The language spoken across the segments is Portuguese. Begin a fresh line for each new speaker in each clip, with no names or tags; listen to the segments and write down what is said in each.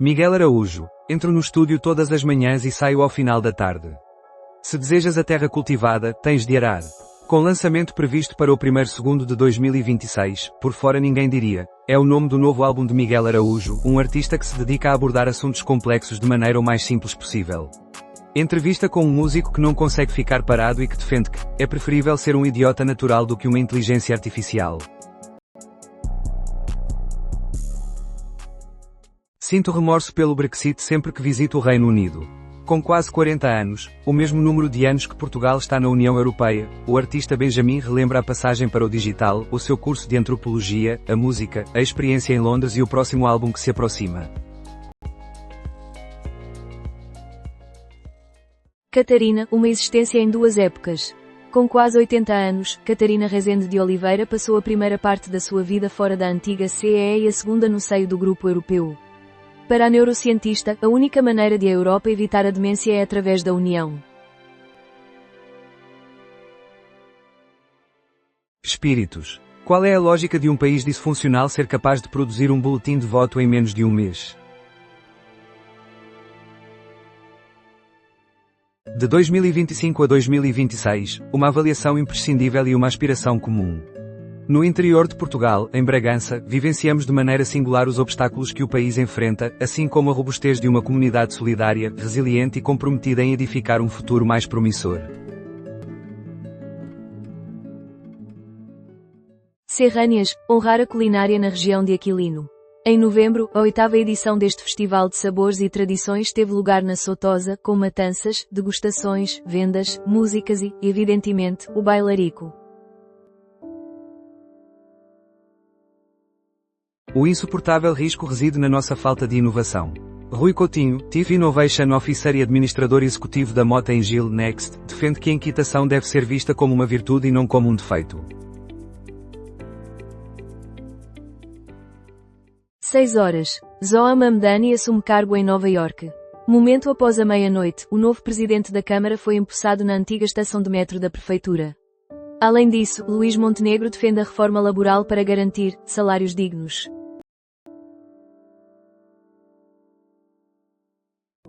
Miguel Araújo. Entro no estúdio todas as manhãs e saio ao final da tarde. Se desejas a terra cultivada, tens de arar. Com lançamento previsto para o primeiro segundo de 2026, Por Fora Ninguém Diria, é o nome do novo álbum de Miguel Araújo, um artista que se dedica a abordar assuntos complexos de maneira o mais simples possível. Entrevista com um músico que não consegue ficar parado e que defende que é preferível ser um idiota natural do que uma inteligência artificial. Sinto remorso pelo Brexit sempre que visito o Reino Unido. Com quase 40 anos, o mesmo número de anos que Portugal está na União Europeia, o artista Benjamin relembra a passagem para o digital, o seu curso de antropologia, a música, a experiência em Londres e o próximo álbum que se aproxima.
Catarina, uma existência em duas épocas. Com quase 80 anos, Catarina Rezende de Oliveira passou a primeira parte da sua vida fora da antiga CEE e a segunda no seio do grupo europeu. Para a neurocientista, a única maneira de a Europa evitar a demência é através da união.
Espíritos. Qual é a lógica de um país disfuncional ser capaz de produzir um boletim de voto em menos de um mês? De 2025 a 2026, uma avaliação imprescindível e uma aspiração comum. No interior de Portugal, em Bragança, vivenciamos de maneira singular os obstáculos que o país enfrenta, assim como a robustez de uma comunidade solidária, resiliente e comprometida em edificar um futuro mais promissor.
Serrâneas, honrar a culinária na região de Aquilino. Em novembro, a 8ª edição deste Festival de Sabores e Tradições teve lugar na Sotosa, com matanças, degustações, vendas, músicas e, evidentemente, o bailarico.
O insuportável risco reside na nossa falta de inovação. Rui Coutinho, Chief Innovation Officer e administrador executivo da Mota Engil Next, defende que a inquietação deve ser vista como uma virtude e não como um defeito.
6 horas. Zohar Mamdani assume cargo em Nova Iorque. Momento após a meia-noite, o novo presidente da Câmara foi empossado na antiga estação de metro da Prefeitura. Além disso, Luís Montenegro defende a reforma laboral para garantir salários dignos.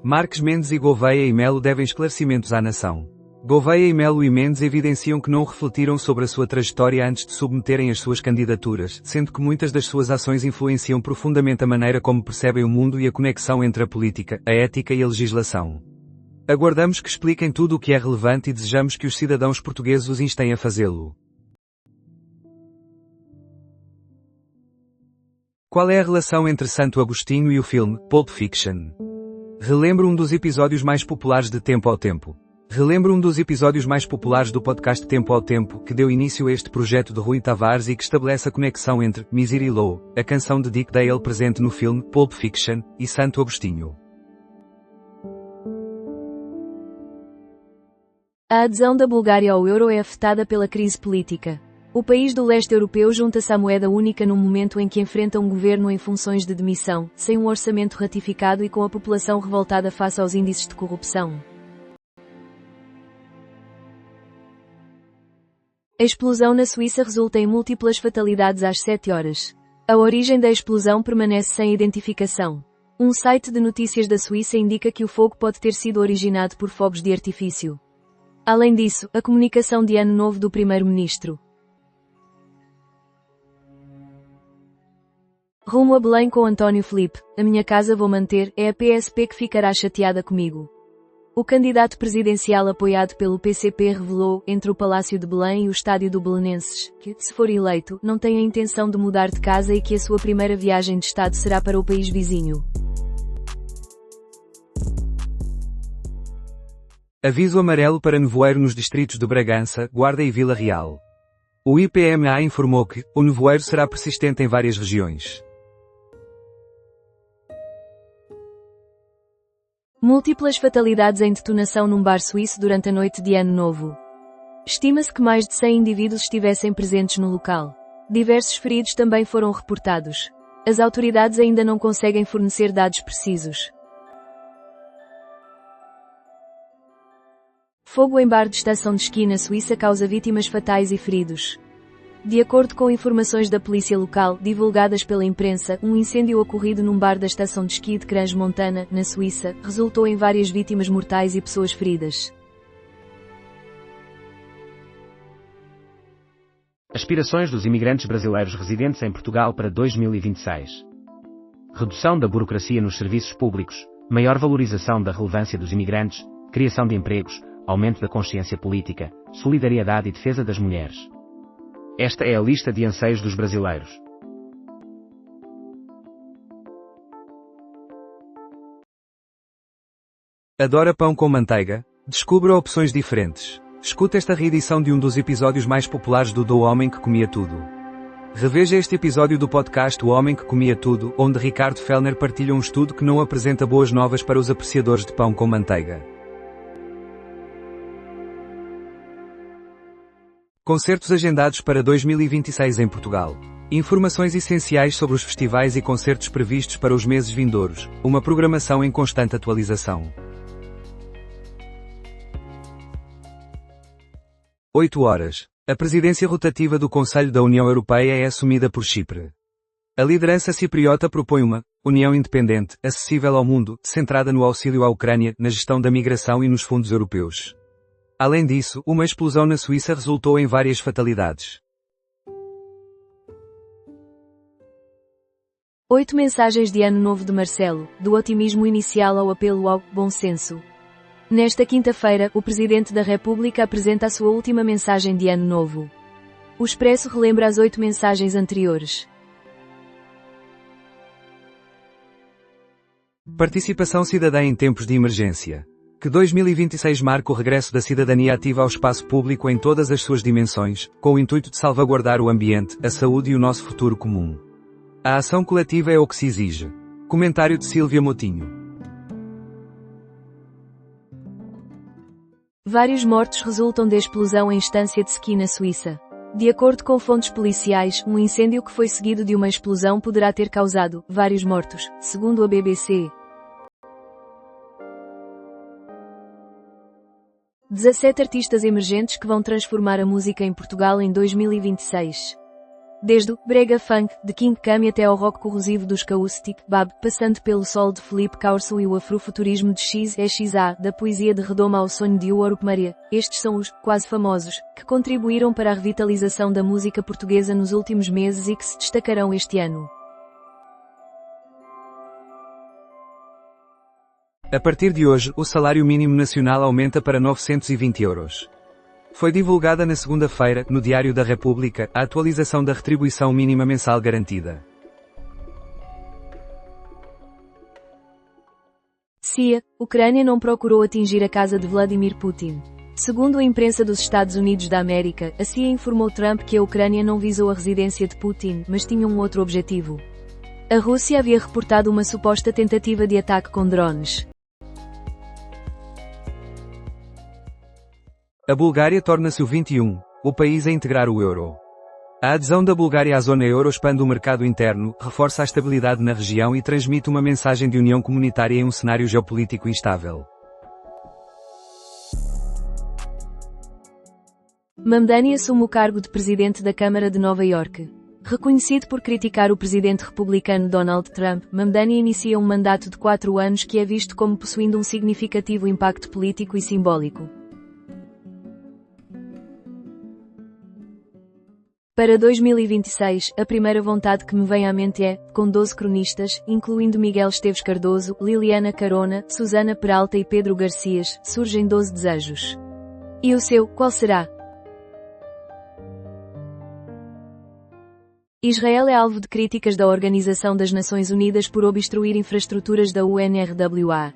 Marques Mendes e Gouveia e Melo devem esclarecimentos à nação. Gouveia e Melo e Mendes evidenciam que não refletiram sobre a sua trajetória antes de submeterem as suas candidaturas, sendo que muitas das suas ações influenciam profundamente a maneira como percebem o mundo e a conexão entre a política, a ética e a legislação. Aguardamos que expliquem tudo o que é relevante e desejamos que os cidadãos portugueses os instem a fazê-lo. Qual é a relação entre Santo Agostinho e o filme Pulp Fiction? Relembro um dos episódios mais populares de Tempo ao Tempo. Relembro um dos episódios mais populares do podcast Tempo ao Tempo, que deu início a este projeto de Rui Tavares e que estabelece a conexão entre Misery Low, a canção de Dick Dale presente no filme Pulp Fiction, e Santo Agostinho.
A adesão da Bulgária ao euro é afetada pela crise política. O país do leste europeu junta-se à moeda única num momento em que enfrenta um governo em funções de demissão, sem um orçamento ratificado e com a população revoltada face aos índices de corrupção. A explosão na Suíça resulta em múltiplas fatalidades às 7 horas. A origem da explosão permanece sem identificação. Um site de notícias da Suíça indica que o fogo pode ter sido originado por fogos de artifício. Além disso, a comunicação de Ano Novo do Primeiro-Ministro. Rumo a Belém com António Filipe. A minha casa vou manter, é a PSP que ficará chateada comigo. O candidato presidencial apoiado pelo PCP revelou, entre o Palácio de Belém e o Estádio do Belenenses, que, se for eleito, não tem a intenção de mudar de casa e que a sua primeira viagem de Estado será para o país vizinho.
Aviso amarelo para nevoeiro nos distritos de Bragança, Guarda e Vila Real. O IPMA informou que o nevoeiro será persistente em várias regiões.
Múltiplas fatalidades em detonação num bar suíço durante a noite de Ano Novo. Estima-se que mais de 100 indivíduos estivessem presentes no local. Diversos feridos também foram reportados. As autoridades ainda não conseguem fornecer dados precisos. Fogo em bar de estação de esqui na Suíça causa vítimas fatais e feridos. De acordo com informações da polícia local, divulgadas pela imprensa, um incêndio ocorrido num bar da estação de esqui de Crans-Montana, na Suíça, resultou em várias vítimas mortais e pessoas feridas.
Aspirações dos imigrantes brasileiros residentes em Portugal para 2026. Redução da burocracia nos serviços públicos, maior valorização da relevância dos imigrantes, criação de empregos, aumento da consciência política, solidariedade e defesa das mulheres. Esta é a lista de anseios dos brasileiros.
Adora pão com manteiga? Descubra opções diferentes. Escuta esta reedição de um dos episódios mais populares do Homem que Comia Tudo. Reveja este episódio do podcast O Homem que Comia Tudo, onde Ricardo Fellner partilha um estudo que não apresenta boas novas para os apreciadores de pão com manteiga. Concertos agendados para 2026 em Portugal. Informações essenciais sobre os festivais e concertos previstos para os meses vindouros. Uma programação em constante atualização. 8 horas. A presidência rotativa do Conselho da União Europeia é assumida por Chipre. A liderança cipriota propõe uma União independente, acessível ao mundo, centrada no auxílio à Ucrânia, na gestão da migração e nos fundos europeus. Além disso, uma explosão na Suíça resultou em várias fatalidades.
8 mensagens de Ano Novo de Marcelo, do otimismo inicial ao apelo ao bom senso. Nesta quinta-feira, o Presidente da República apresenta a sua última mensagem de Ano Novo. O Expresso relembra as 8 mensagens anteriores.
Participação cidadã em tempos de emergência. Que 2026 marque o regresso da cidadania ativa ao espaço público em todas as suas dimensões, com o intuito de salvaguardar o ambiente, a saúde e o nosso futuro comum. A ação coletiva é o que se exige. Comentário de Sílvia Motinho.
Vários mortos resultam da explosão em estância de ski na Suíça. De acordo com fontes policiais, um incêndio que foi seguido de uma explosão poderá ter causado vários mortos, segundo a BBC. 17 artistas emergentes que vão transformar a música em Portugal em 2026. Desde o brega funk de King Kami até ao rock corrosivo dos Caustic Bab, passando pelo sol de Felipe Caurso e o afrofuturismo de XXA, da poesia de Redoma ao sonho de Orup Maria, estes são os quase famosos que contribuíram para a revitalização da música portuguesa nos últimos meses e que se destacarão este ano.
A partir de hoje, o salário mínimo nacional aumenta para 920 euros. Foi divulgada na segunda-feira, no Diário da República, a atualização da retribuição mínima mensal garantida.
CIA, Ucrânia não procurou atingir a casa de Vladimir Putin. Segundo a imprensa dos Estados Unidos da América, a CIA informou Trump que a Ucrânia não visou a residência de Putin, mas tinha um outro objetivo. A Rússia havia reportado uma suposta tentativa de ataque com drones.
A Bulgária torna-se o 21, o país a integrar o euro. A adesão da Bulgária à zona euro expande o mercado interno, reforça a estabilidade na região e transmite uma mensagem de união comunitária em um cenário geopolítico instável.
Mamdani assume o cargo de presidente da Câmara de Nova Iorque. Reconhecido por criticar o presidente republicano Donald Trump, Mamdani inicia um mandato de 4 anos que é visto como possuindo um significativo impacto político e simbólico. Para 2026, a primeira vontade que me vem à mente é, com 12 cronistas, incluindo Miguel Esteves Cardoso, Liliana Carona, Susana Peralta e Pedro Garcias, surgem 12 desejos. E o seu, qual será? Israel é alvo de críticas da Organização das Nações Unidas por obstruir infraestruturas da UNRWA.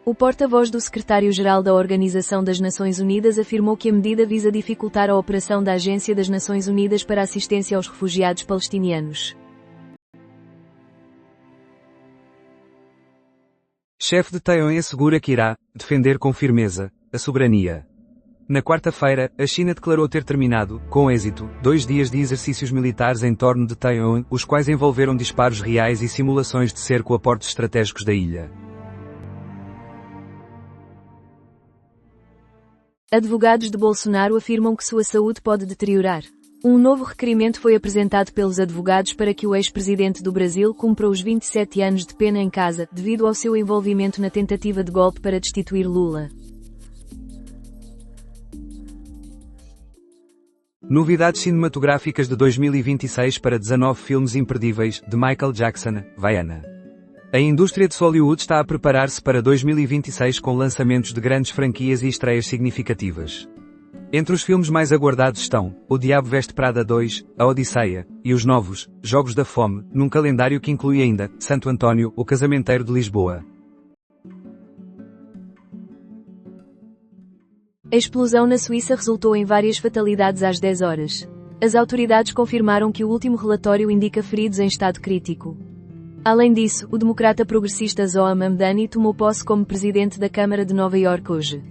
O porta-voz do secretário-geral da Organização das Nações Unidas afirmou que a medida visa dificultar a operação da Agência das Nações Unidas para assistência aos refugiados palestinianos.
Chefe de Taiwan assegura que irá defender com firmeza a soberania. Na quarta-feira, a China declarou ter terminado, com êxito, 2 dias de exercícios militares em torno de Taiwan, os quais envolveram disparos reais e simulações de cerco a portos estratégicos da ilha.
Advogados de Bolsonaro afirmam que sua saúde pode deteriorar. Um novo requerimento foi apresentado pelos advogados para que o ex-presidente do Brasil cumpra os 27 anos de pena em casa, devido ao seu envolvimento na tentativa de golpe para destituir Lula.
Novidades cinematográficas de 2026 para 19 filmes imperdíveis, de Michael Jackson, Vaiana. A indústria de Hollywood está a preparar-se para 2026 com lançamentos de grandes franquias e estreias significativas. Entre os filmes mais aguardados estão O Diabo Veste Prada 2, A Odisseia, e os novos Jogos da Fome, num calendário que inclui ainda Santo António, o Casamenteiro de Lisboa.
A explosão na Suíça resultou em várias fatalidades às 10 horas. As autoridades confirmaram que o último relatório indica feridos em estado crítico. Além disso, o democrata progressista Zohar Mamdani tomou posse como presidente da Câmara de Nova Iorque hoje.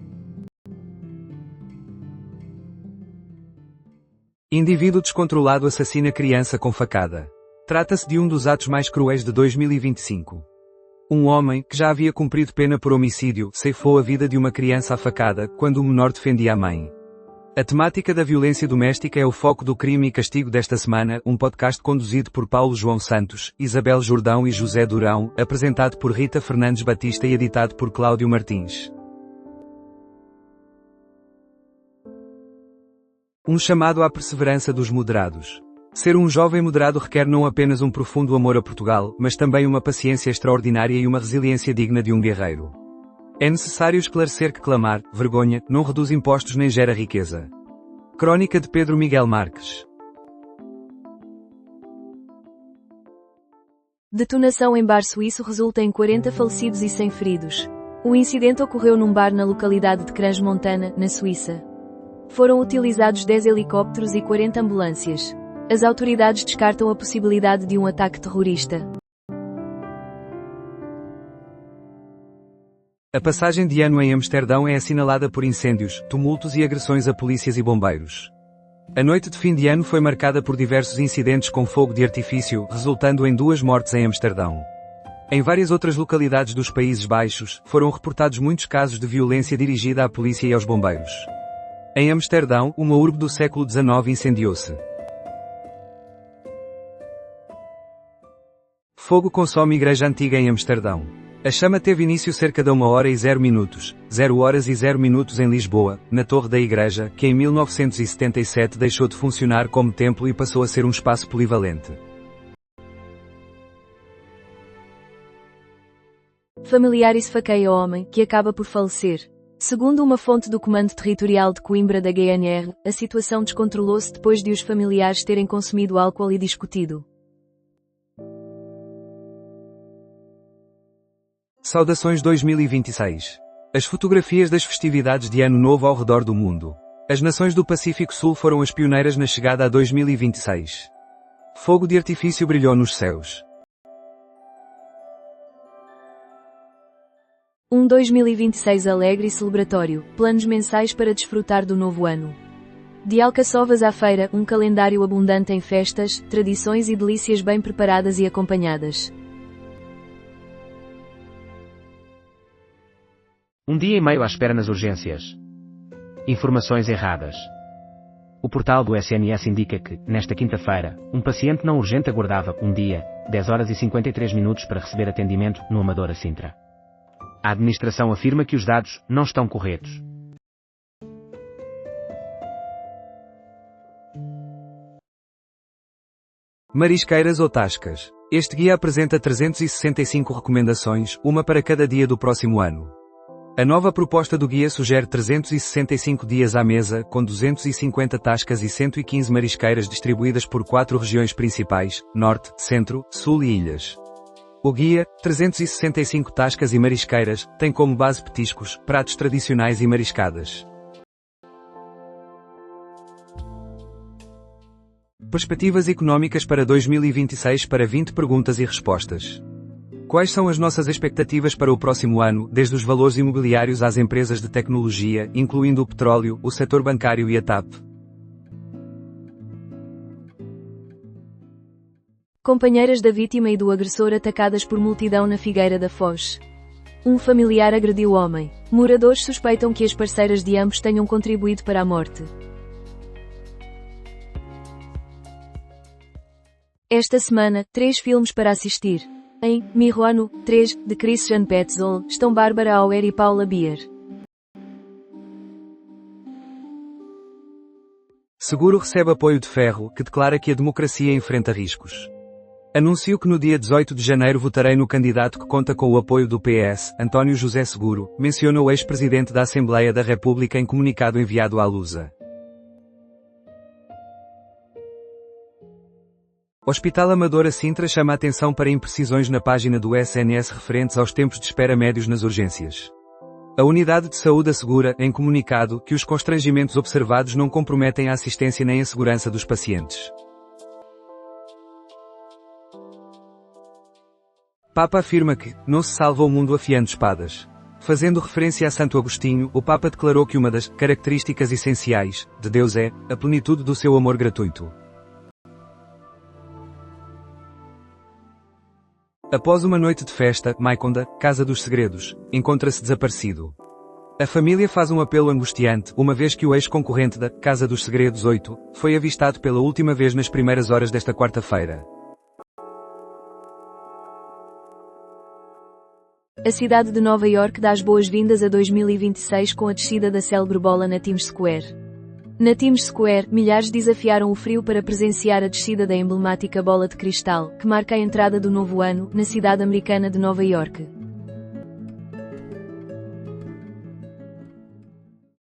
Indivíduo descontrolado assassina criança com facada. Trata-se de um dos atos mais cruéis de 2025. Um homem, que já havia cumprido pena por homicídio, ceifou a vida de uma criança à facada, quando o menor defendia a mãe. A temática da violência doméstica é o foco do Crime e Castigo desta semana, um podcast conduzido por Paulo João Santos, Isabel Jordão e José Durão, apresentado por Rita Fernandes Batista e editado por Cláudio Martins. Um chamado à perseverança dos moderados. Ser um jovem moderado requer não apenas um profundo amor a Portugal, mas também uma paciência extraordinária e uma resiliência digna de um guerreiro. É necessário esclarecer que clamar, vergonha, não reduz impostos nem gera riqueza. Crónica de Pedro Miguel Marques.
Detonação em bar suíço resulta em 40 falecidos e 100 feridos. O incidente ocorreu num bar na localidade de Crans-Montana, na Suíça. Foram utilizados 10 helicópteros e 40 ambulâncias. As autoridades descartam a possibilidade de um ataque terrorista.
A passagem de ano em Amsterdão é assinalada por incêndios, tumultos e agressões a polícias e bombeiros. A noite de fim de ano foi marcada por diversos incidentes com fogo de artifício, resultando em 2 mortes em Amsterdão. Em várias outras localidades dos Países Baixos, foram reportados muitos casos de violência dirigida à polícia e aos bombeiros. Em Amsterdão, uma urbe do século XIX incendiou-se. Fogo consome igreja antiga em Amsterdão. A chama teve início cerca de 1h00, 0h00 em Lisboa, na torre da igreja, que em 1977 deixou de funcionar como templo e passou a ser um espaço polivalente.
Familiar esfaqueia homem, que acaba por falecer. Segundo uma fonte do Comando Territorial de Coimbra da GNR, a situação descontrolou-se depois de os familiares terem consumido álcool e discutido.
Saudações 2026. As fotografias das festividades de Ano Novo ao redor do mundo. As nações do Pacífico Sul foram as pioneiras na chegada a 2026. Fogo de artifício brilhou nos céus.
2026 alegre e celebratório, planos mensais para desfrutar do novo ano. De Alcaçovas à feira, um calendário abundante em festas, tradições e delícias bem preparadas e acompanhadas.
Um dia e meio à espera nas urgências. Informações erradas. O portal do SNS indica que, nesta quinta-feira, um paciente não urgente aguardava 1 dia, 10 horas e 53 minutos para receber atendimento no Amadora Sintra. A administração afirma que os dados não estão corretos.
Marisqueiras ou tascas. Este guia apresenta 365 recomendações, uma para cada dia do próximo ano. A nova proposta do guia sugere 365 dias à mesa, com 250 tascas e 115 marisqueiras distribuídas por 4 regiões principais, Norte, Centro, Sul e Ilhas. O guia, 365 tascas e marisqueiras, tem como base petiscos, pratos tradicionais e mariscadas. Perspectivas económicas para 2026 para 20 perguntas e respostas. Quais são as nossas expectativas para o próximo ano, desde os valores imobiliários às empresas de tecnologia, incluindo o petróleo, o setor bancário e a TAP?
Companheiras da vítima e do agressor atacadas por multidão na Figueira da Foz. Um familiar agrediu o homem. Moradores suspeitam que as parceiras de ambos tenham contribuído para a morte. Esta semana, 3 filmes para assistir. Em Miroano 3, de Christian Petzold, estão Bárbara Auer e Paula Beer.
Seguro recebe apoio de Ferro, que declara que a democracia enfrenta riscos. Anuncio que no dia 18 de janeiro votarei no candidato que conta com o apoio do PS, António José Seguro, menciona o ex-presidente da Assembleia da República em comunicado enviado à Lusa. Hospital Amadora Sintra chama a atenção para imprecisões na página do SNS referentes aos tempos de espera médios nas urgências. A Unidade de Saúde assegura, em comunicado, que os constrangimentos observados não comprometem a assistência nem a segurança dos pacientes. Papa afirma que não se salva o mundo afiando espadas. Fazendo referência a Santo Agostinho, o Papa declarou que uma das características essenciais de Deus é a plenitude do seu amor gratuito. Após uma noite de festa, Maiconda, Casa dos Segredos, encontra-se desaparecido. A família faz um apelo angustiante, uma vez que o ex-concorrente da Casa dos Segredos 8 foi avistado pela última vez nas primeiras horas desta quarta-feira.
A cidade de Nova York dá as boas-vindas a 2026 com a descida da célebre bola na Times Square. Na Times Square, milhares desafiaram o frio para presenciar a descida da emblemática bola de cristal, que marca a entrada do novo ano, na cidade americana de Nova York.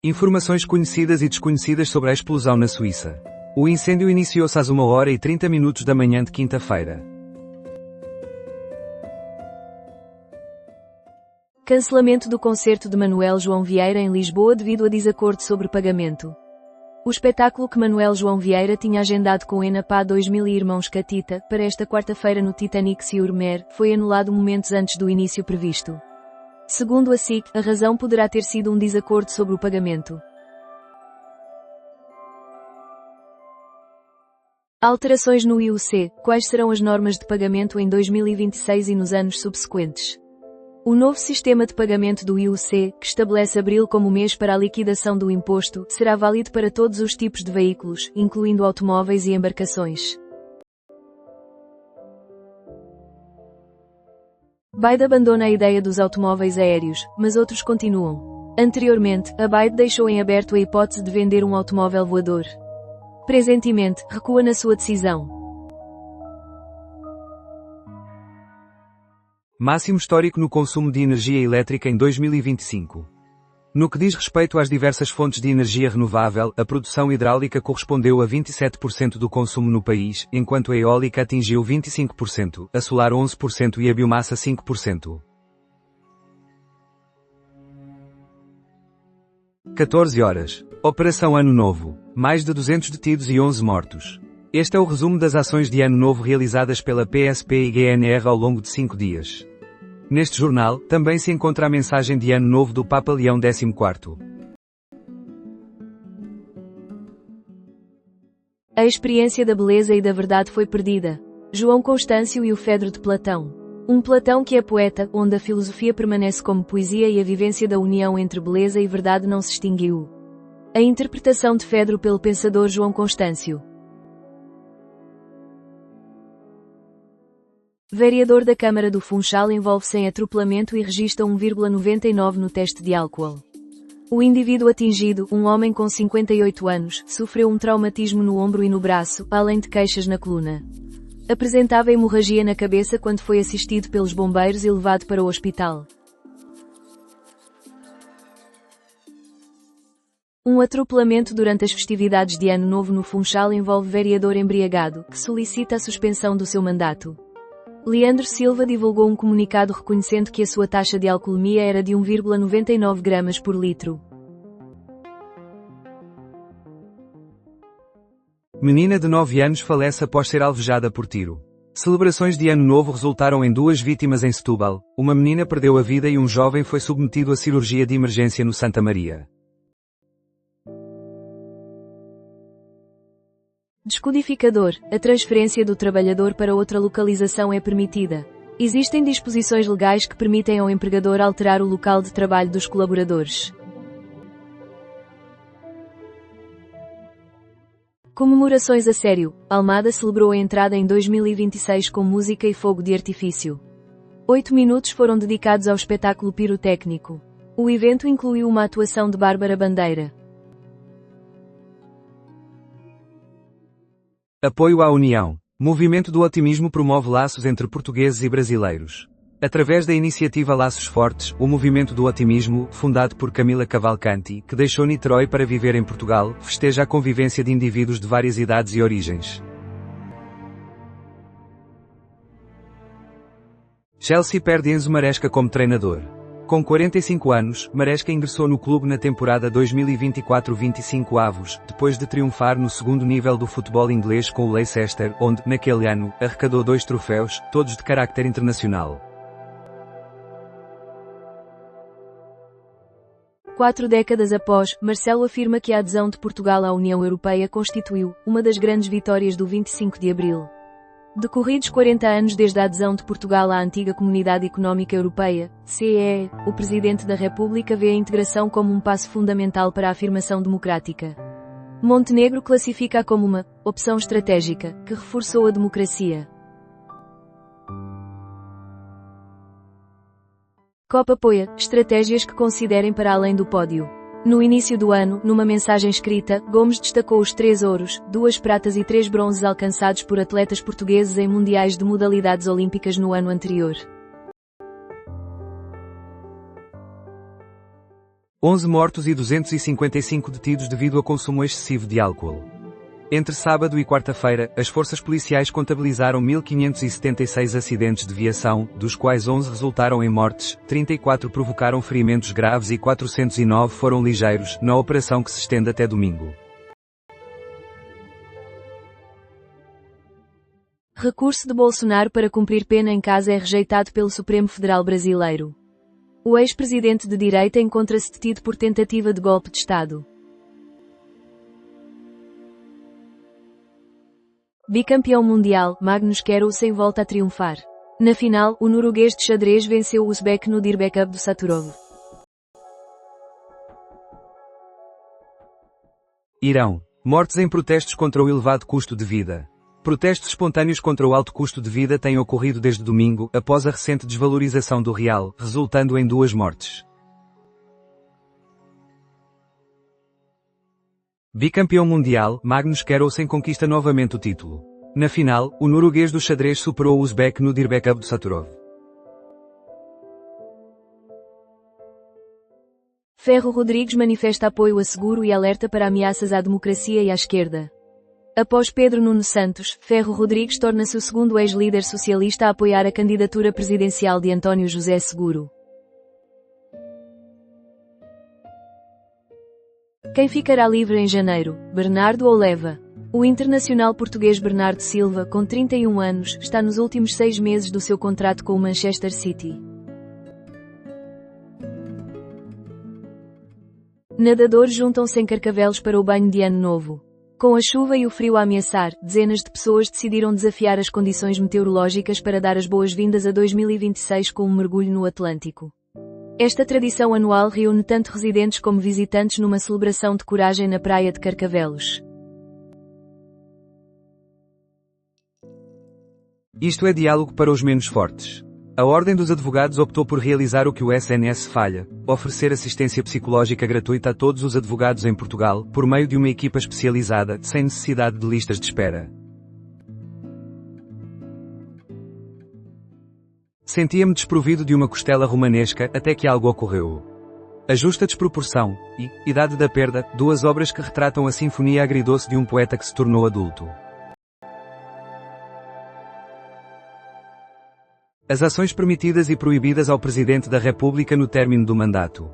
Informações conhecidas e desconhecidas sobre a explosão na Suíça. O incêndio iniciou-se às 1h30 da manhã de quinta-feira.
Cancelamento do concerto de Manuel João Vieira em Lisboa devido a desacordo sobre pagamento. O espetáculo que Manuel João Vieira tinha agendado com Enapá 2000 e Irmãos Catita, para esta quarta-feira no Titanic Sur-Mer, foi anulado momentos antes do início previsto. Segundo a SIC, a razão poderá ter sido um desacordo sobre o pagamento. Alterações no IUC. Quais serão as normas de pagamento em 2026 e nos anos subsequentes? O novo sistema de pagamento do IUC, que estabelece abril como mês para a liquidação do imposto, será válido para todos os tipos de veículos, incluindo automóveis e embarcações. BYD abandona a ideia dos automóveis aéreos, mas outros continuam. Anteriormente, a BYD deixou em aberto a hipótese de vender um automóvel voador. Presentemente, recua na sua decisão.
Máximo histórico no consumo de energia elétrica em 2025. No que diz respeito às diversas fontes de energia renovável, a produção hidráulica correspondeu a 27% do consumo no país, enquanto a eólica atingiu 25%, a solar 11% e a biomassa 5%. 14 horas. Operação Ano Novo. Mais de 200 detidos e 11 mortos. Este é o resumo das ações de Ano Novo realizadas pela PSP e GNR ao longo de 5 dias. Neste jornal, também se encontra a mensagem de Ano Novo do Papa Leão XIV.
A experiência da beleza e da verdade foi perdida. João Constâncio e o Fedro de Platão. Um Platão que é poeta, onde a filosofia permanece como poesia e a vivência da união entre beleza e verdade não se extinguiu. A interpretação de Fedro pelo pensador João Constâncio. Vereador da Câmara do Funchal envolve-se em atropelamento e registra 1,99 no teste de álcool. O indivíduo atingido, um homem com 58 anos, sofreu um traumatismo no ombro e no braço, além de queixas na coluna. Apresentava hemorragia na cabeça quando foi assistido pelos bombeiros e levado para o hospital. Um atropelamento durante as festividades de Ano Novo no Funchal envolve vereador embriagado, que solicita a suspensão do seu mandato. Leandro Silva divulgou um comunicado reconhecendo que a sua taxa de alcoolemia era de 1,99 gramas por litro.
Menina de 9 anos falece após ser alvejada por tiro. Celebrações de Ano Novo resultaram em 2 vítimas em Setúbal. Uma menina perdeu a vida e um jovem foi submetido a cirurgia de emergência no Santa Maria.
Descodificador. A transferência do trabalhador para outra localização é permitida. Existem disposições legais que permitem ao empregador alterar o local de trabalho dos colaboradores. Comemorações a sério. Almada celebrou a entrada em 2026 com música e fogo de artifício. 8 minutos foram dedicados ao espetáculo pirotécnico. O evento incluiu uma atuação de Bárbara Bandeira.
Apoio à União. Movimento do Otimismo promove laços entre portugueses e brasileiros. Através da iniciativa Laços Fortes, o Movimento do Otimismo, fundado por Camila Cavalcanti, que deixou Niterói para viver em Portugal, festeja a convivência de indivíduos de várias idades e origens. Chelsea perde Enzo Maresca como treinador. Com 45 anos, Maresca ingressou no clube na temporada 2024-25 avos, depois de triunfar no segundo nível do futebol inglês com o Leicester, onde, naquele ano, arrecadou 2 troféus, todos de carácter internacional.
4 décadas após, Marcelo afirma que a adesão de Portugal à União Europeia constituiu uma das grandes vitórias do 25 de abril. Decorridos 40 anos desde a adesão de Portugal à antiga Comunidade Económica Europeia, CEE, o Presidente da República vê a integração como um passo fundamental para a afirmação democrática. Montenegro classifica-a como uma opção estratégica, que reforçou a democracia. COP apoia estratégias que considerem para além do pódio. No início do ano, numa mensagem escrita, Gomes destacou os 3 ouros, 2 pratas e 3 bronzes alcançados por atletas portugueses em mundiais de modalidades olímpicas no ano anterior.
11 mortos e 255 detidos devido a consumo excessivo de álcool. Entre sábado e quarta-feira, as forças policiais contabilizaram 1.576 acidentes de viação, dos quais 11 resultaram em mortes, 34 provocaram ferimentos graves e 409 foram ligeiros, na operação que se estende até domingo.
Recurso de Bolsonaro para cumprir pena em casa é rejeitado pelo Supremo Federal Brasileiro. O ex-presidente de direita encontra-se detido por tentativa de golpe de Estado. Bicampeão mundial, Magnus Carlsen volta a triunfar. Na final, o norueguês de xadrez venceu o uzbek Nurdirbek Abdusatorov.
Irão. Mortes em protestos contra o elevado custo de vida. Protestos espontâneos contra o alto custo de vida têm ocorrido desde domingo, após a recente desvalorização do real, resultando em 2 mortes. Bicampeão mundial, Magnus Carlsen conquista novamente o título. Na final, o norueguês do xadrez superou o uzbek Nurdirbek Abdusatorov.
Ferro Rodrigues manifesta apoio a Seguro e alerta para ameaças à democracia e à esquerda. Após Pedro Nuno Santos, Ferro Rodrigues torna-se o segundo ex-líder socialista a apoiar a candidatura presidencial de António José Seguro. Quem ficará livre em janeiro, Bernardo ou Leva? O internacional português Bernardo Silva, com 31 anos, está nos últimos 6 meses do seu contrato com o Manchester City. Nadadores juntam-se em Carcavelos para o banho de Ano Novo. Com a chuva e o frio a ameaçar, dezenas de pessoas decidiram desafiar as condições meteorológicas para dar as boas-vindas a 2026 com um mergulho no Atlântico. Esta tradição anual reúne tanto residentes como visitantes numa celebração de coragem na praia de Carcavelos.
Isto é diálogo para os menos fortes. A Ordem dos Advogados optou por realizar o que o SNS falha, oferecer assistência psicológica gratuita a todos os advogados em Portugal, por meio de uma equipa especializada, sem necessidade de listas de espera. Sentia-me desprovido de uma costela romanesca até que algo ocorreu. A Justa Desproporção e Idade da Perda, 2 obras que retratam a sinfonia agridoce de um poeta que se tornou adulto. As ações permitidas e proibidas ao Presidente da República no término do mandato.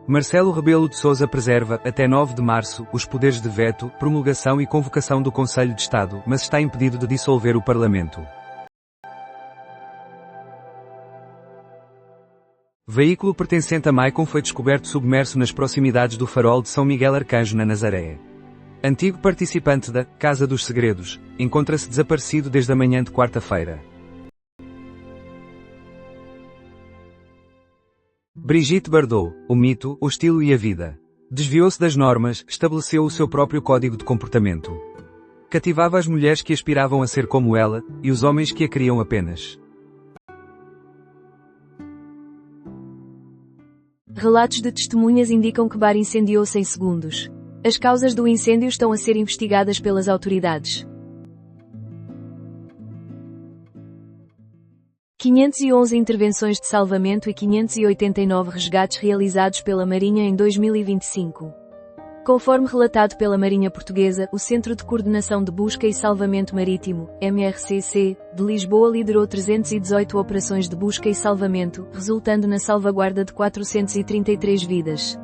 Marcelo Rebelo de Sousa preserva, até 9 de março, os poderes de veto, promulgação e convocação do Conselho de Estado, mas está impedido de dissolver o Parlamento. Veículo pertencente a Maicon foi descoberto submerso nas proximidades do farol de São Miguel Arcanjo na Nazaré. Antigo participante da Casa dos Segredos, encontra-se desaparecido desde a manhã de quarta-feira. Brigitte Bardot, o mito, o estilo e a vida. Desviou-se das normas, estabeleceu o seu próprio código de comportamento. Cativava as mulheres que aspiravam a ser como ela, e os homens que a queriam apenas.
Relatos de testemunhas indicam que bar incendiou-se em segundos. As causas do incêndio estão a ser investigadas pelas autoridades. 511 intervenções de salvamento e 589 resgates realizados pela Marinha em 2025. Conforme relatado pela Marinha Portuguesa, o Centro de Coordenação de Busca e Salvamento Marítimo, MRCC, de Lisboa liderou 318 operações de busca e salvamento, resultando na salvaguarda de 433 vidas.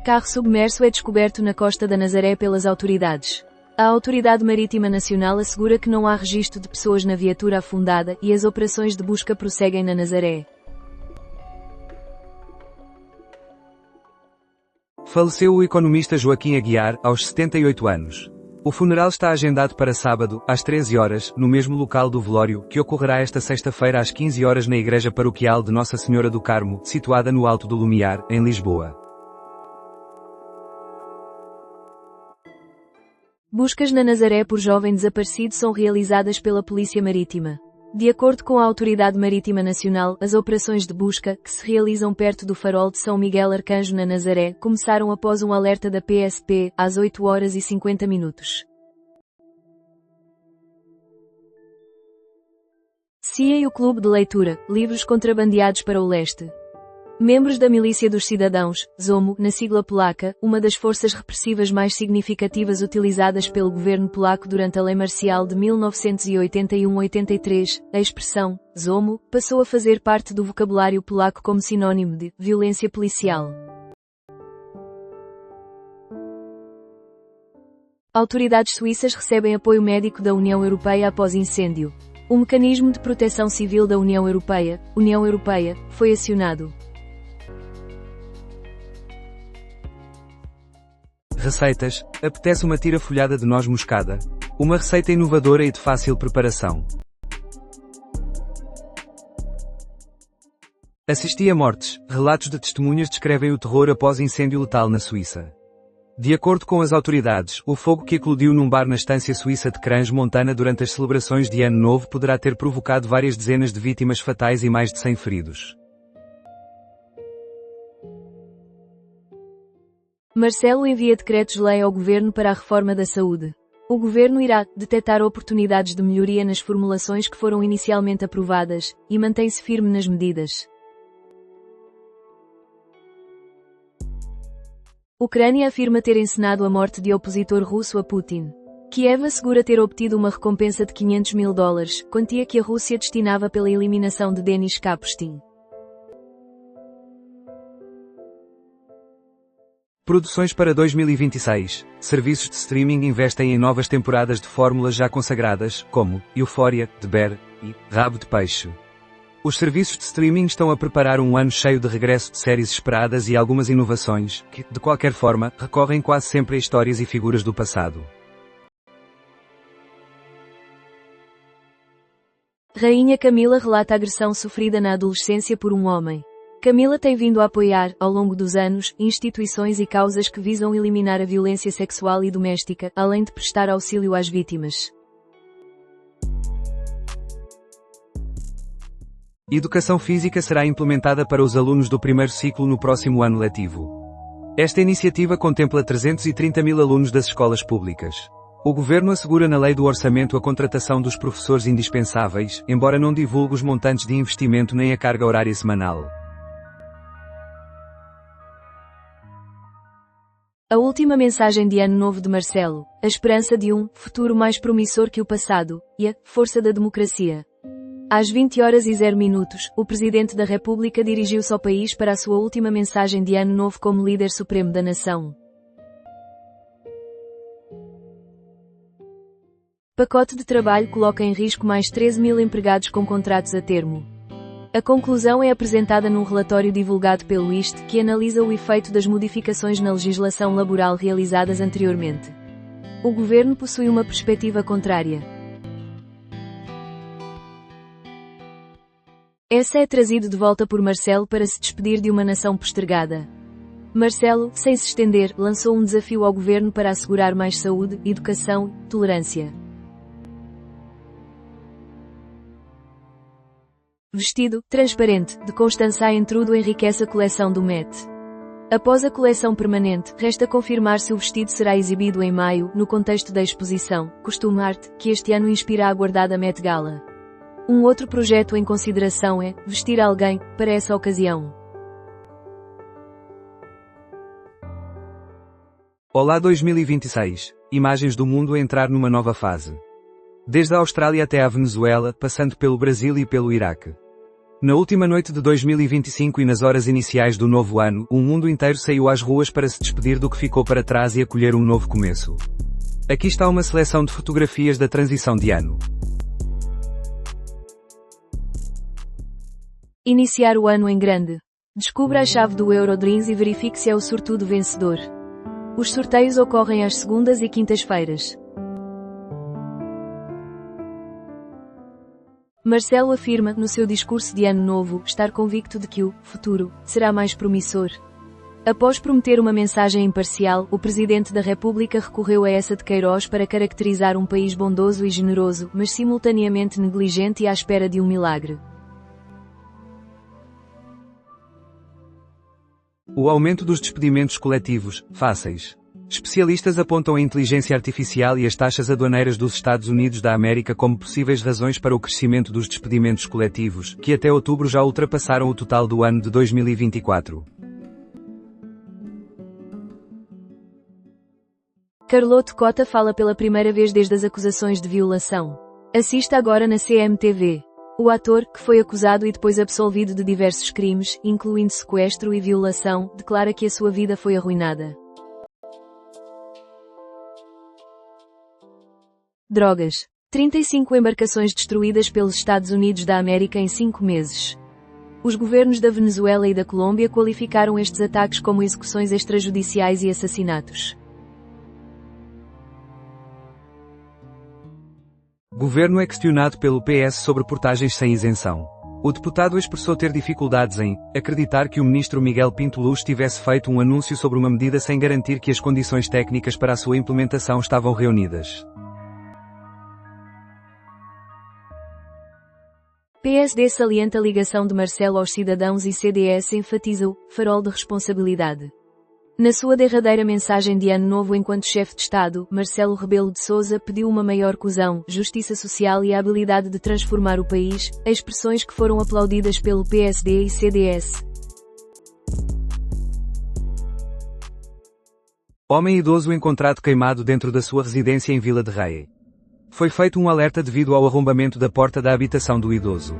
Carro submerso é descoberto na costa da Nazaré pelas autoridades. A Autoridade Marítima Nacional assegura que não há registro de pessoas na viatura afundada e as operações de busca prosseguem na Nazaré.
Faleceu o economista Joaquim Aguiar, aos 78 anos. O funeral está agendado para sábado, às 13 horas, no mesmo local do velório, que ocorrerá esta sexta-feira às 15 horas na Igreja Paroquial de Nossa Senhora do Carmo, situada no Alto do Lumiar, em Lisboa.
Buscas na Nazaré por jovem desaparecido são realizadas pela Polícia Marítima. De acordo com a Autoridade Marítima Nacional, as operações de busca, que se realizam perto do farol de São Miguel Arcanjo na Nazaré, começaram após um alerta da PSP, às 8 horas e 50 minutos. CIA e o Clube de Leitura, livros contrabandeados para o leste. Membros da Milícia dos Cidadãos, ZOMO, na sigla polaca, uma das forças repressivas mais significativas utilizadas pelo governo polaco durante a Lei Marcial de 1981-83, a expressão ZOMO passou a fazer parte do vocabulário polaco como sinônimo de violência policial. Autoridades suíças recebem apoio médico da União Europeia após incêndio. O mecanismo de proteção civil da União Europeia, foi acionado.
Receitas: apetece uma tira folhada de noz moscada? Uma receita inovadora e de fácil preparação. Assisti a mortes. Relatos de testemunhas descrevem o terror após incêndio letal na Suíça. De acordo com as autoridades, o fogo que eclodiu num bar na estância suíça de Crans Montana durante as celebrações de Ano Novo poderá ter provocado várias dezenas de vítimas fatais e mais de 100 feridos.
Marcelo envia decretos-lei ao Governo para a reforma da saúde. O Governo irá detectar oportunidades de melhoria nas formulações que foram inicialmente aprovadas, e mantém-se firme nas medidas. Ucrânia afirma ter encenado a morte de opositor russo a Putin. Kiev assegura ter obtido uma recompensa de $500 mil, quantia que a Rússia destinava pela eliminação de Denis Kapustin.
Produções para 2026. Serviços de streaming investem em novas temporadas de fórmulas já consagradas, como Euphoria, The Bear e Rabo de Peixe. Os serviços de streaming estão a preparar um ano cheio de regresso de séries esperadas e algumas inovações, que, de qualquer forma, recorrem quase sempre a histórias e figuras do passado.
Rainha Camila relata a agressão sofrida na adolescência por um homem. Camila tem vindo a apoiar, ao longo dos anos, instituições e causas que visam eliminar a violência sexual e doméstica, além de prestar auxílio às vítimas.
Educação física será implementada para os alunos do primeiro ciclo no próximo ano letivo. Esta iniciativa contempla 330 mil alunos das escolas públicas. O Governo assegura na Lei do Orçamento a contratação dos professores indispensáveis, embora não divulgue os montantes de investimento nem a carga horária semanal.
A última mensagem de Ano Novo de Marcelo, a esperança de um futuro mais promissor que o passado, e a força da democracia. Às 20h00, o Presidente da República dirigiu-se ao país para a sua última mensagem de Ano Novo como líder supremo da nação. Pacote de trabalho coloca em risco mais 13 mil empregados com contratos a termo. A conclusão é apresentada num relatório divulgado pelo IST, que analisa o efeito das modificações na legislação laboral realizadas anteriormente. O Governo possui uma perspectiva contrária. Essa é trazido de volta por Marcelo para se despedir de uma nação postergada. Marcelo, sem se estender, lançou um desafio ao governo para assegurar mais saúde, educação, tolerância. Vestido, transparente, de Constança Entrudo enriquece a coleção do Met. Após a coleção permanente, resta confirmar se o vestido será exibido em maio, no contexto da exposição Costume Art, que este ano inspira a aguardada Met Gala. Um outro projeto em consideração é vestir alguém para essa ocasião.
Olá 2026. Imagens do mundo a entrar numa nova fase. Desde a Austrália até à Venezuela, passando pelo Brasil e pelo Iraque. Na última noite de 2025 e nas horas iniciais do novo ano, o mundo inteiro saiu às ruas para se despedir do que ficou para trás e acolher um novo começo. Aqui está uma seleção de fotografias da transição de ano.
Iniciar o ano em grande. Descubra a chave do Eurodreams e verifique se é o sortudo vencedor. Os sorteios ocorrem às segundas e quintas-feiras. Marcelo afirma, no seu discurso de Ano Novo, estar convicto de que o futuro será mais promissor. Após prometer uma mensagem imparcial, o Presidente da República recorreu a essa de Queiroz para caracterizar um país bondoso e generoso, mas simultaneamente negligente e à espera de um milagre.
O aumento dos despedimentos coletivos, fáceis. Especialistas apontam a inteligência artificial e as taxas aduaneiras dos Estados Unidos da América como possíveis razões para o crescimento dos despedimentos coletivos, que até outubro já ultrapassaram o total do ano de 2024.
Carloto Cota fala pela primeira vez desde as acusações de violação. Assista agora na CMTV. O ator, que foi acusado e depois absolvido de diversos crimes, incluindo sequestro e violação, declara que a sua vida foi arruinada. Drogas. 35 embarcações destruídas pelos Estados Unidos da América em 5 meses. Os governos da Venezuela e da Colômbia qualificaram estes ataques como execuções extrajudiciais e assassinatos.
Governo é questionado pelo PS sobre portagens sem isenção. O deputado expressou ter dificuldades em acreditar que o ministro Miguel Pinto Luz tivesse feito um anúncio sobre uma medida sem garantir que as condições técnicas para a sua implementação estavam reunidas.
PSD salienta a ligação de Marcelo aos cidadãos e CDS enfatiza o farol de responsabilidade. Na sua derradeira mensagem de Ano Novo enquanto chefe de Estado, Marcelo Rebelo de Sousa pediu uma maior coesão, justiça social e a habilidade de transformar o país, expressões que foram aplaudidas pelo PSD e CDS.
Homem idoso encontrado queimado dentro da sua residência em Vila de Rei. Foi feito um alerta devido ao arrombamento da porta da habitação do idoso.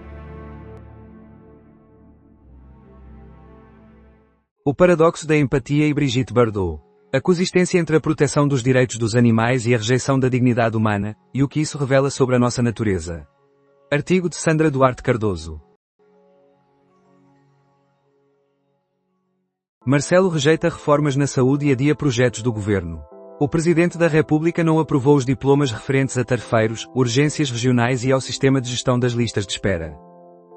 O paradoxo da empatia e Brigitte Bardot. A coexistência entre a proteção dos direitos dos animais e a rejeição da dignidade humana, e o que isso revela sobre a nossa natureza. Artigo de Sandra Duarte Cardoso. Marcelo rejeita reformas na saúde e adia projetos do governo. O Presidente da República não aprovou os diplomas referentes a tarefeiros, urgências regionais e ao sistema de gestão das listas de espera.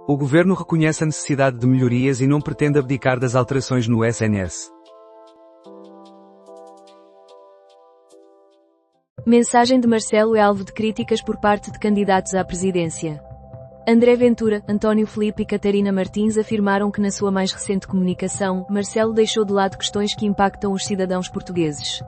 O governo reconhece a necessidade de melhorias e não pretende abdicar das alterações no SNS.
Mensagem de Marcelo é alvo de críticas por parte de candidatos à presidência. André Ventura, António Filipe e Catarina Martins afirmaram que na sua mais recente comunicação, Marcelo deixou de lado questões que impactam os cidadãos portugueses.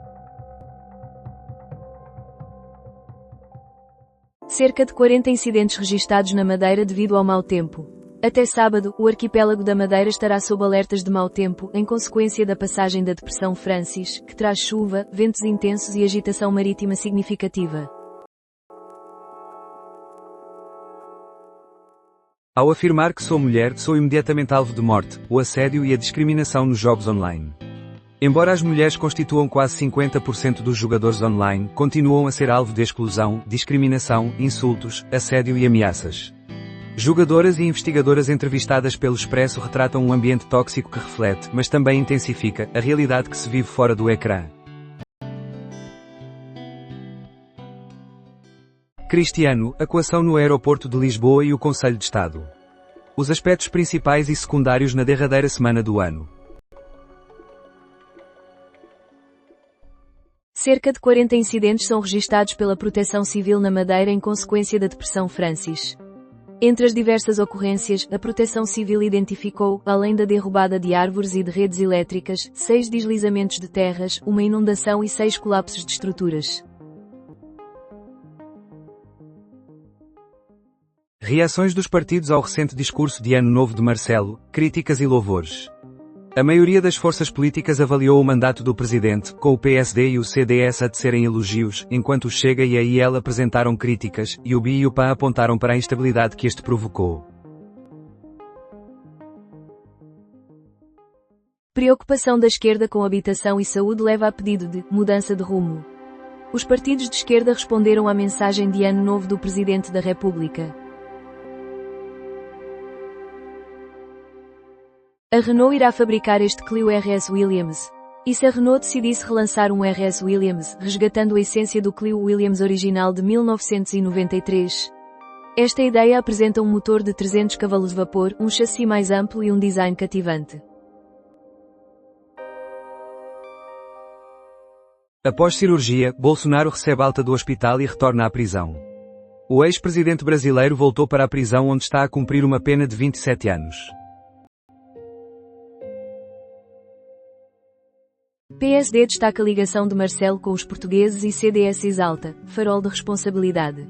Cerca de 40 incidentes registados na Madeira devido ao mau tempo. Até sábado, o arquipélago da Madeira estará sob alertas de mau tempo, em consequência da passagem da Depressão Francis, que traz chuva, ventos intensos e agitação marítima significativa.
Ao afirmar que sou mulher, sou imediatamente alvo de morte, o assédio e a discriminação nos jogos online. Embora as mulheres constituam quase 50% dos jogadores online, continuam a ser alvo de exclusão, discriminação, insultos, assédio e ameaças. Jogadoras e investigadoras entrevistadas pelo Expresso retratam um ambiente tóxico que reflete, mas também intensifica, a realidade que se vive fora do ecrã. Cristiano, a coação no aeroporto de Lisboa e o Conselho de Estado. Os aspectos principais e secundários na derradeira semana do ano.
Cerca de 40 incidentes são registados pela Proteção Civil na Madeira em consequência da Depressão Francis. Entre as diversas ocorrências, a Proteção Civil identificou, além da derrubada de árvores e de redes elétricas, 6 deslizamentos de terras, uma inundação e 6 colapsos de estruturas.
Reações dos partidos ao recente discurso de Ano Novo de Marcelo, críticas e louvores. A maioria das forças políticas avaliou o mandato do presidente, com o PSD e o CDS a tecerem elogios, enquanto o Chega e a IEL apresentaram críticas, e o BI e o PAN apontaram para a instabilidade que este provocou.
Preocupação da esquerda com habitação e saúde leva a pedido de mudança de rumo. Os partidos de esquerda responderam à mensagem de Ano Novo do Presidente da República. A Renault irá fabricar este Clio RS Williams. E se a Renault decidisse relançar um RS Williams, resgatando a essência do Clio Williams original de 1993? Esta ideia apresenta um motor de 300 cavalos de vapor, um chassi mais amplo e um design cativante.
Após cirurgia, Bolsonaro recebe alta do hospital e retorna à prisão. O ex-presidente brasileiro voltou para a prisão onde está a cumprir uma pena de 27 anos.
PSD destaca a ligação de Marcelo com os portugueses e CDS exalta, farol de responsabilidade.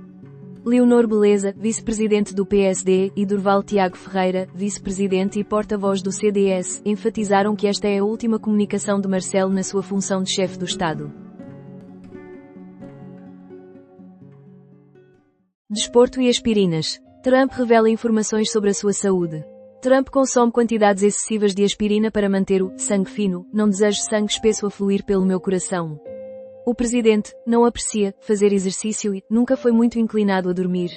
Leonor Beleza, vice-presidente do PSD, e Durval Tiago Ferreira, vice-presidente e porta-voz do CDS, enfatizaram que esta é a última comunicação de Marcelo na sua função de chefe do Estado. Desporto e aspirinas. Trump revela informações sobre a sua saúde. Trump consome quantidades excessivas de aspirina para manter o sangue fino, não desejo sangue espesso a fluir pelo meu coração. O presidente não aprecia fazer exercício e nunca foi muito inclinado a dormir.